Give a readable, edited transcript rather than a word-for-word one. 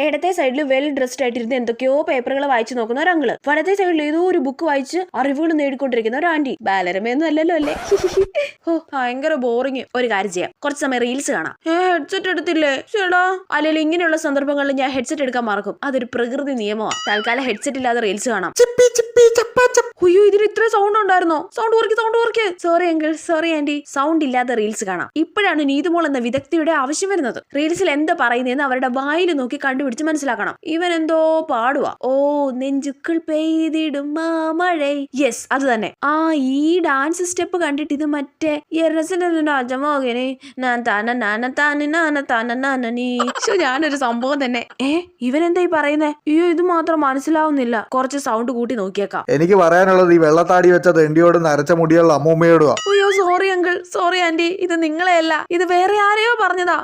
ഇടത്തെ സൈഡിൽ well dressed ആയിട്ടിരുന്ന് എന്തൊക്കെയോ പേപ്പറുകൾ വായിച്ചു നോക്കുന്ന ഒരു അങ്കിള്, വലത്തെ സൈഡിൽ ഏതോ ഒരു ബുക്ക് വായിച്ച് അറിവുകൾ നേടിക്കൊണ്ടിരിക്കുന്ന ഒരു ആന്റി. ബാലരമയൊന്നും അല്ലല്ലോ അല്ലേ? ഓ ഭയങ്കര ബോറിങ്. ഒരു കാര്യം ചെയ്യാം, കുറച്ച് സമയം റീൽസ് കാണാം. ഹെഡ്സെറ്റ് എടുത്തില്ലേ ചേടാ? അല്ലെങ്കിൽ ഇങ്ങനെയുള്ള സന്ദർഭങ്ങളിൽ ഞാൻ ഹെഡ്സെറ്റ് എടുക്കാൻ മറക്കും. അതൊരു പ്രകൃതി നിയമമാണ്. തൽക്കാലം ഹെഡ്സെറ്റ് ഇല്ലാതെ റീൽസ് കാണാം. അയ്യോ, ഇതിന് ഇത്ര സൗണ്ട് ഉണ്ടായിരുന്നോ? സൗണ്ട് കുറയ്ക്ക്. Sorry uncle, sorry aunty. Sound ഇല്ലാതെ റീൽസ് കാണാം. ഇപ്പോഴാണ് നീതുമോൾ എന്ന വിദഗ്ധയുടെ ആവശ്യം വരുന്നത്. റീൽസിൽ എന്താ പറയുന്നതെന്ന് അവരുടെ വായിൽ നോക്കി കണ്ടുപിടിച്ച് മനസ്സിലാക്കണം. ഇവൻ എന്തോ പാടുവാ. ഓ നെഞ്ചുക്കൾ പെയ്തിടും മാമഴ. യെസ്, അത് തന്നെ. ഈ ഡാൻസ് സ്റ്റെപ്പ് കണ്ടിട്ട് ഇത് മറ്റേ ഞാനൊരു സംഭവം തന്നെ. ഇവനെന്താ ഈ പറയുന്നേ? അയ്യോ, ഇത് മാത്രം മനസ്സിലാവുന്നില്ല. കുറച്ച് സൗണ്ട് കൂട്ടി നോക്കിയേക്കാം. എനിക്ക് പറയാനുള്ളത് ഈ വെള്ളത്താടി വെച്ച തെണ്ടിയോടും നരച്ച മുടിയുള്ള അമ്മൂമ്മയോടുവാ. അയ്യോ സോറി അങ്കിൾ, സോറി ആന്റി. ഇത് നിങ്ങളെയല്ല, ഇത് വേറെ ആരെയോ പറഞ്ഞതാ.